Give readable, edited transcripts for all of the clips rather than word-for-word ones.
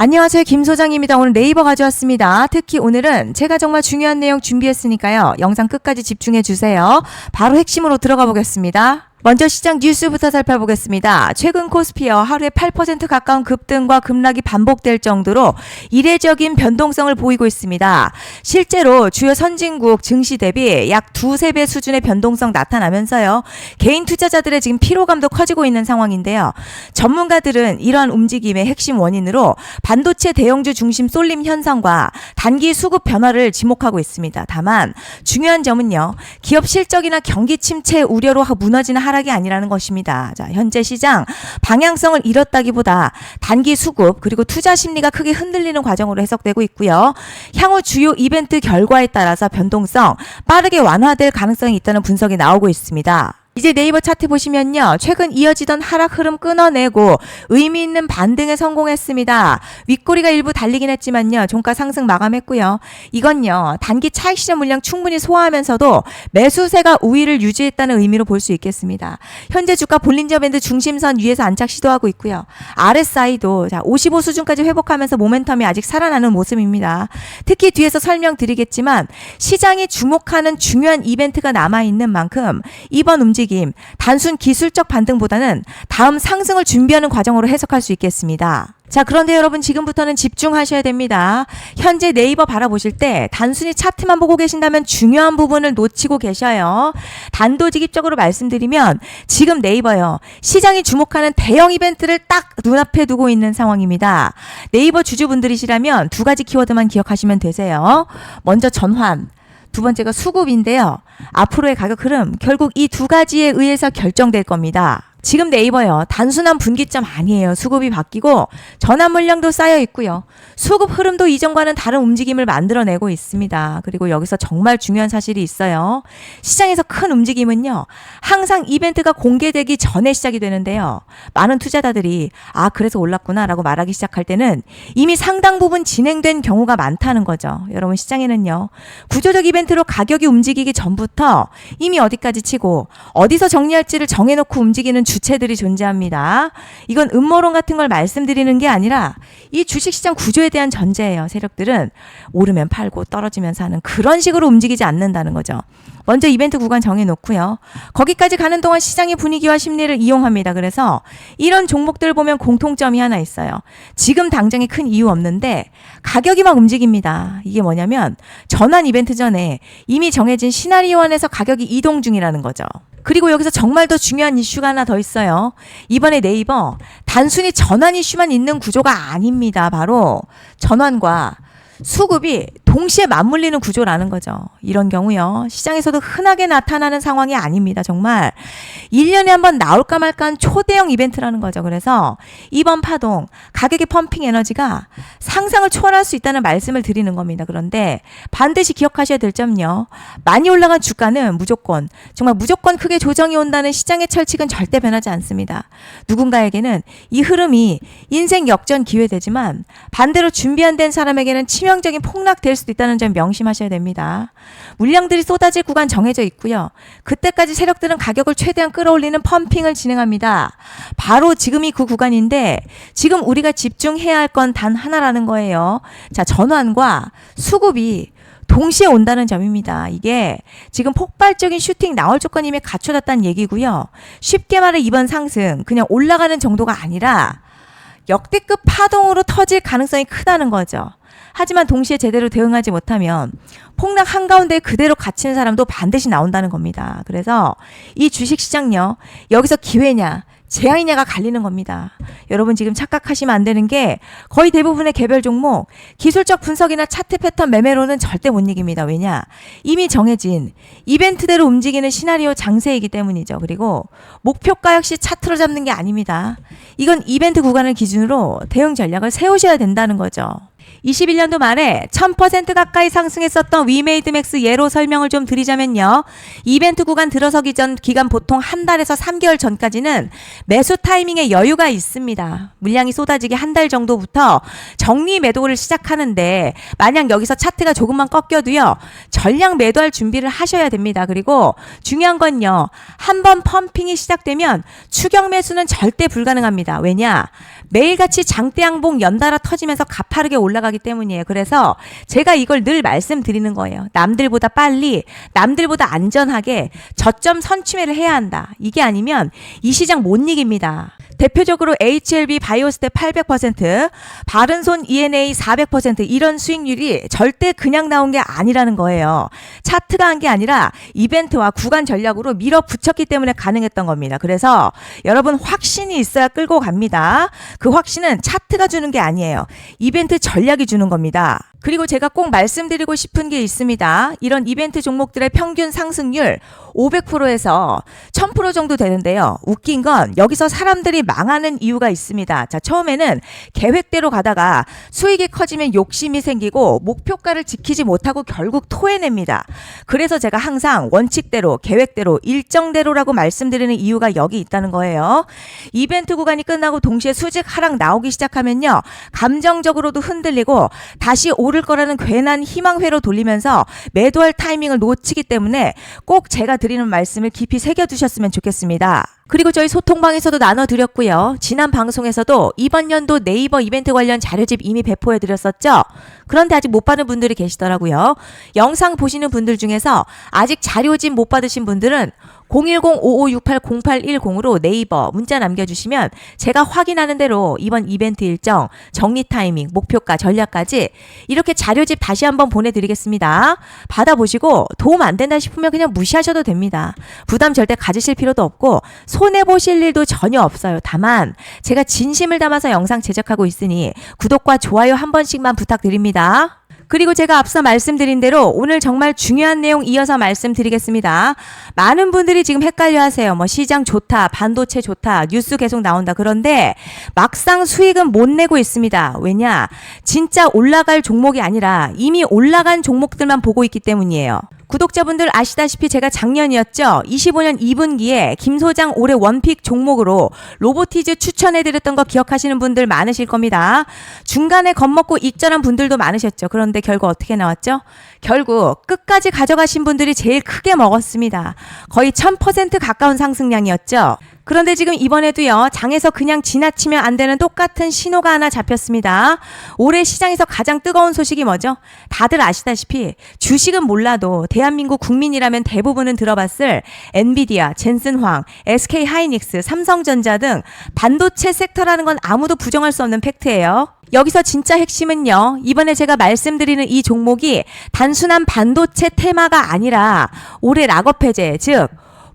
안녕하세요. 김 소장입니다. 오늘 네이버 가져왔습니다. 특히 오늘은 제가 정말 중요한 내용 준비했으니까요. 영상 끝까지 집중해 주세요. 바로 핵심으로 들어가 보겠습니다. 먼저 시장 뉴스부터 살펴보겠습니다. 최근 코스피어 하루에 8% 가까운 급등과 급락이 반복될 정도로 이례적인 변동성을 보이고 있습니다. 실제로 주요 선진국 증시 대비 약 두세 배 수준의 변동성 나타나면서요. 개인 투자자들의 지금 피로감도 커지고 있는 상황인데요. 전문가들은 이러한 움직임의 핵심 원인으로 반도체 대형주 중심 쏠림 현상과 단기 수급 변화를 지목하고 있습니다. 다만 중요한 점은요. 기업 실적이나 경기 침체 우려로 무너지는 하락이 아니라는 것입니다. 자, 현재 시장 방향성을 잃었다기보다 단기 수급 그리고 투자 심리가 크게 흔들리는 과정으로 해석되고 있고요. 향후 주요 이벤트 결과에 따라서 변동성 빠르게 완화될 가능성이 있다는 분석이 나오고 있습니다. 이제 네이버 차트 보시면요. 최근 이어지던 하락 흐름 끊어내고 의미 있는 반등에 성공했습니다. 윗꼬리가 일부 달리긴 했지만요. 종가 상승 마감했고요. 이건요. 단기 차익 실현 물량 충분히 소화하면서도 매수세가 우위를 유지했다는 의미로 볼 수 있겠습니다. 현재 주가 볼린저 밴드 중심선 위에서 안착 시도하고 있고요. RSI도 55 수준까지 회복하면서 모멘텀이 아직 살아나는 모습입니다. 특히 뒤에서 설명드리겠지만 시장이 주목하는 중요한 이벤트가 남아있는 만큼 이번 움직임 단순 기술적 반등보다는 다음 상승을 준비하는 과정으로 해석할 수 있겠습니다. 자, 그런데 여러분 지금부터는 집중하셔야 됩니다. 현재 네이버 바라보실 때 단순히 차트만 보고 계신다면 중요한 부분을 놓치고 계셔요. 단도직입적으로 말씀드리면 지금 네이버요. 시장이 주목하는 대형 이벤트를 딱 눈앞에 두고 있는 상황입니다. 네이버 주주분들이시라면 두 가지 키워드만 기억하시면 되세요. 먼저 전환. 두 번째가 수급인데요. 앞으로의 가격 흐름 결국 이 두 가지에 의해서 결정될 겁니다. 지금 네이버요. 단순한 분기점 아니에요. 수급이 바뀌고 전환 물량도 쌓여 있고요. 수급 흐름도 이전과는 다른 움직임을 만들어내고 있습니다. 그리고 여기서 정말 중요한 사실이 있어요. 시장에서 큰 움직임은요. 항상 이벤트가 공개되기 전에 시작이 되는데요. 많은 투자자들이 그래서 올랐구나 라고 말하기 시작할 때는 이미 상당 부분 진행된 경우가 많다는 거죠. 여러분 시장에는요. 구조적 이벤트로 가격이 움직이기 전부터 이미 어디까지 치고 어디서 정리할지를 정해놓고 움직이는 주체들이 존재합니다. 이건 음모론 같은 걸 말씀드리는 게 아니라 이 주식시장 구조에 대한 전제예요. 세력들은 오르면 팔고 떨어지면 사는 그런 식으로 움직이지 않는다는 거죠. 먼저 이벤트 구간 정해놓고요. 거기까지 가는 동안 시장의 분위기와 심리를 이용합니다. 그래서 이런 종목들 보면 공통점이 하나 있어요. 지금 당장에 큰 이유 없는데 가격이 막 움직입니다. 이게 뭐냐면 전환 이벤트 전에 이미 정해진 시나리오 안에서 가격이 이동 중이라는 거죠. 그리고 여기서 정말 더 중요한 이슈가 하나 더 있어요. 이번에 네이버 단순히 전환 이슈만 있는 구조가 아닙니다. 바로 전환과 수급이 동시에 맞물리는 구조라는 거죠. 이런 경우요. 시장에서도 흔하게 나타나는 상황이 아닙니다. 정말 1년에 한 번 나올까 말까한 초대형 이벤트라는 거죠. 그래서 이번 파동 가격의 펌핑 에너지가 상상을 초월할 수 있다는 말씀을 드리는 겁니다. 그런데 반드시 기억하셔야 될 점요. 많이 올라간 주가는 정말 무조건 크게 조정이 온다는 시장의 철칙은 절대 변하지 않습니다. 누군가에게는 이 흐름이 인생 역전 기회되지만 반대로 준비 안 된 사람에게는 치명적인 폭락될 수도 있다는 점 명심하셔야 됩니다. 물량들이 쏟아질 구간 정해져 있고요. 그때까지 세력들은 가격을 최대한 끌어올리는 펌핑을 진행합니다. 바로 지금이 그 구간인데 지금 우리가 집중해야 할 건 단 하나라는 거예요. 자, 전환과 수급이 동시에 온다는 점입니다. 이게 지금 폭발적인 슈팅 나올 조건이 이미 갖춰졌다는 얘기고요. 쉽게 말해 이번 상승 그냥 올라가는 정도가 아니라 역대급 파동으로 터질 가능성이 크다는 거죠. 하지만 동시에 제대로 대응하지 못하면 폭락 한가운데 그대로 갇힌 사람도 반드시 나온다는 겁니다. 그래서 이 주식시장요. 여기서 기회냐 재앙이냐가 갈리는 겁니다. 여러분 지금 착각하시면 안 되는 게 거의 대부분의 개별 종목 기술적 분석이나 차트 패턴 매매로는 절대 못 이깁니다. 왜냐? 이미 정해진 이벤트대로 움직이는 시나리오 장세이기 때문이죠. 그리고 목표가 역시 차트로 잡는 게 아닙니다. 이건 이벤트 구간을 기준으로 대응 전략을 세우셔야 된다는 거죠. 21년도 말에 1000% 가까이 상승했었던 위메이드맥스 예로 설명을 좀 드리자면요. 이벤트 구간 들어서기 전 기간 보통 한 달에서 3개월 전까지는 매수 타이밍에 여유가 있습니다. 물량이 쏟아지기 한 달 정도부터 정리 매도를 시작하는데 만약 여기서 차트가 조금만 꺾여도요. 전량 매도할 준비를 하셔야 됩니다. 그리고 중요한 건요. 한번 펌핑이 시작되면 추격 매수는 절대 불가능합니다. 왜냐? 매일같이 장대 양봉 연달아 터지면서 가파르게 올라가기 때문이에요. 그래서 제가 이걸 늘 말씀드리는 거예요. 남들보다 빨리, 남들보다 안전하게 저점 선취매를 해야 한다. 이게 아니면 이 시장 못 이깁니다. 대표적으로 HLB 바이오스텝 800%, 바른손 ENA 400% 이런 수익률이 절대 그냥 나온 게 아니라는 거예요. 차트가 한 게 아니라 이벤트와 구간 전략으로 밀어붙였기 때문에 가능했던 겁니다. 그래서 여러분 확신이 있어야 끌고 갑니다. 그 확신은 차트가 주는 게 아니에요. 이벤트 전략이 주는 겁니다. 그리고 제가 꼭 말씀드리고 싶은 게 있습니다. 이런 이벤트 종목들의 평균 상승률 500%에서 1000% 정도 되는데요. 웃긴 건 여기서 사람들이 망하는 이유가 있습니다. 자, 처음에는 계획대로 가다가 수익이 커지면 욕심이 생기고 목표가를 지키지 못하고 결국 토해냅니다. 그래서 제가 항상 원칙대로, 계획대로, 일정대로라고 말씀드리는 이유가 여기 있다는 거예요. 이벤트 구간이 끝나고 동시에 수직 하락 나오기 시작하면요. 감정적으로도 흔들리고 다시 오를 거라는 괜한 희망회로 돌리면서 매도할 타이밍을 놓치기 때문에 꼭 제가 드리는 말씀을 깊이 새겨두셨으면 좋겠습니다. 그리고 저희 소통방에서도 나눠드렸고요. 지난 방송에서도 이번 연도 네이버 이벤트 관련 자료집 이미 배포해드렸었죠. 그런데 아직 못 받은 분들이 계시더라고요. 영상 보시는 분들 중에서 아직 자료집 못 받으신 분들은 010-5568-0810으로 네이버 문자 남겨주시면 제가 확인하는 대로 이번 이벤트 일정, 정리 타이밍, 목표가, 전략까지 이렇게 자료집 다시 한번 보내드리겠습니다. 받아보시고 도움 안 된다 싶으면 그냥 무시하셔도 됩니다. 부담 절대 가지실 필요도 없고 손해보실 일도 전혀 없어요. 다만 제가 진심을 담아서 영상 제작하고 있으니 구독과 좋아요 한 번씩만 부탁드립니다. 그리고 제가 앞서 말씀드린 대로 오늘 정말 중요한 내용 이어서 말씀드리겠습니다. 많은 분들이 지금 헷갈려 하세요. 시장 좋다, 반도체 좋다, 뉴스 계속 나온다. 그런데 막상 수익은 못 내고 있습니다. 왜냐? 진짜 올라갈 종목이 아니라 이미 올라간 종목들만 보고 있기 때문이에요. 구독자분들 아시다시피 제가 작년이었죠. 25년 2분기에 김 소장 올해 원픽 종목으로 로보티즈 추천해드렸던 거 기억하시는 분들 많으실 겁니다. 중간에 겁먹고 익절한 분들도 많으셨죠. 그런데 결국 어떻게 나왔죠? 결국 끝까지 가져가신 분들이 제일 크게 먹었습니다. 거의 1000% 가까운 상승량이었죠. 그런데 지금 이번에도요. 장에서 그냥 지나치면 안 되는 똑같은 신호가 하나 잡혔습니다. 올해 시장에서 가장 뜨거운 소식이 뭐죠? 다들 아시다시피 주식은 몰라도 대한민국 국민이라면 대부분은 들어봤을 엔비디아, 젠슨황, SK하이닉스, 삼성전자 등 반도체 섹터라는 건 아무도 부정할 수 없는 팩트예요. 여기서 진짜 핵심은요. 이번에 제가 말씀드리는 이 종목이 단순한 반도체 테마가 아니라 올해 락업 해제, 즉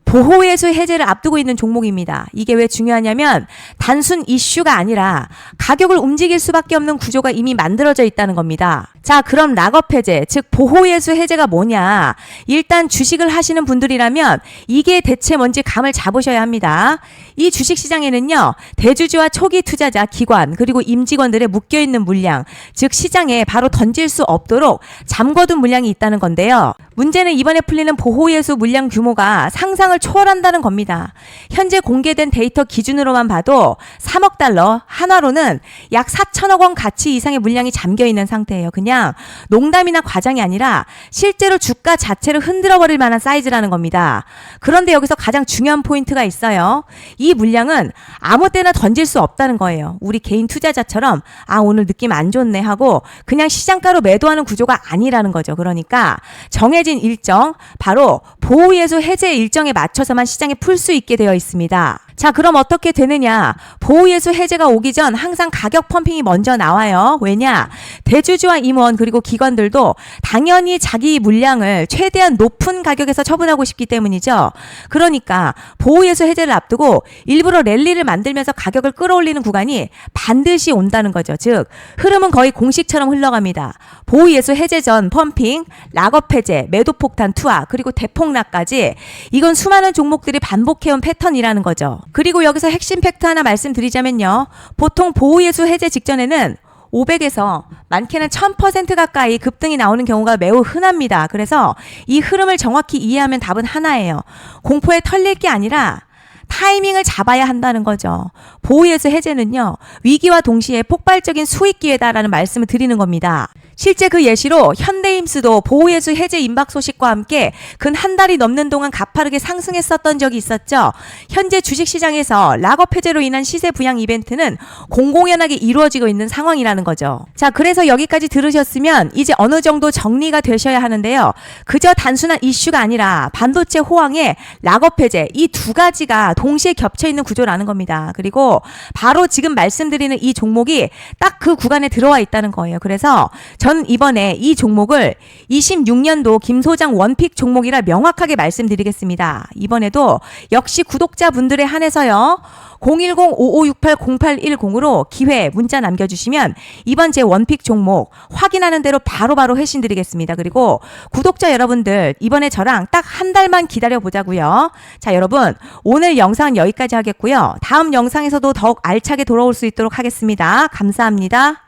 보호예수 해제를 앞두고 있는 종목입니다. 이게 왜 중요하냐면 단순 이슈가 아니라 가격을 움직일 수밖에 없는 구조가 이미 만들어져 있다는 겁니다. 자, 그럼 락업 해제, 즉 보호예수 해제가 뭐냐? 일단 주식을 하시는 분들이라면 이게 대체 뭔지 감을 잡으셔야 합니다. 이 주식시장에는요. 대주주와 초기 투자자, 기관, 그리고 임직원들의 묶여있는 물량, 즉 시장에 바로 던질 수 없도록 잠궈둔 물량이 있다는 건데요. 문제는 이번에 풀리는 보호예수 물량 규모가 상상을 초월한다는 겁니다. 현재 공개된 데이터 기준으로만 봐도 3억 달러, 한화로는 약 4천억 원 가치 이상의 물량이 잠겨있는 상태예요. 그냥 농담이나 과장이 아니라 실제로 주가 자체를 흔들어버릴 만한 사이즈라는 겁니다. 그런데 여기서 가장 중요한 포인트가 있어요. 이 물량은 아무 때나 던질 수 없다는 거예요. 우리 개인 투자자처럼 오늘 느낌 안 좋네 하고 그냥 시장가로 매도하는 구조가 아니라는 거죠. 그러니까 정해진 일정, 바로 보호예수 해제 일정에 맞춰서만 시장에 풀 수 있게 되어 있습니다. 자, 그럼 어떻게 되느냐? 보호예수 해제가 오기 전 항상 가격 펌핑이 먼저 나와요. 왜냐? 대주주와 임원 그리고 기관들도 당연히 자기 물량을 최대한 높은 가격에서 처분하고 싶기 때문이죠. 그러니까 보호예수 해제를 앞두고 일부러 랠리를 만들면서 가격을 끌어올리는 구간이 반드시 온다는 거죠. 즉 흐름은 거의 공식처럼 흘러갑니다. 보호예수 해제 전 펌핑, 락업 해제, 매도 폭탄 투하, 그리고 대폭락까지 이건 수많은 종목들이 반복해온 패턴이라는 거죠. 그리고 여기서 핵심 팩트 하나 말씀드리자면요. 보통 보호예수 해제 직전에는 500에서 많게는 1000% 가까이 급등이 나오는 경우가 매우 흔합니다. 그래서 이 흐름을 정확히 이해하면 답은 하나예요. 공포에 털릴 게 아니라 타이밍을 잡아야 한다는 거죠. 보호예수 해제는요, 위기와 동시에 폭발적인 수익 기회다라는 말씀을 드리는 겁니다. 실제 그 예시로 현대임스도 보호예수 해제 임박 소식과 함께 근 한 달이 넘는 동안 가파르게 상승했었던 적이 있었죠. 현재 주식시장에서 락업 해제로 인한 시세 부양 이벤트는 공공연하게 이루어지고 있는 상황이라는 거죠. 자, 그래서 여기까지 들으셨으면 이제 어느 정도 정리가 되셔야 하는데요. 그저 단순한 이슈가 아니라 반도체 호황에 락업 해제, 이 두 가지가 동시에 겹쳐 있는 구조라는 겁니다. 그리고 바로 지금 말씀드리는 이 종목이 딱 그 구간에 들어와 있다는 거예요. 그래서 전 이번에 이 종목을 26년도 김 소장 원픽 종목이라 명확하게 말씀드리겠습니다. 이번에도 역시 구독자분들에 한해서요. 010-5568-0810으로 기회 문자 남겨주시면 이번 제 원픽 종목 확인하는 대로 바로바로 회신 드리겠습니다. 그리고 구독자 여러분들 이번에 저랑 딱 한 달만 기다려보자고요. 자, 여러분 오늘 영상은 여기까지 하겠고요. 다음 영상에서도 더욱 알차게 돌아올 수 있도록 하겠습니다. 감사합니다.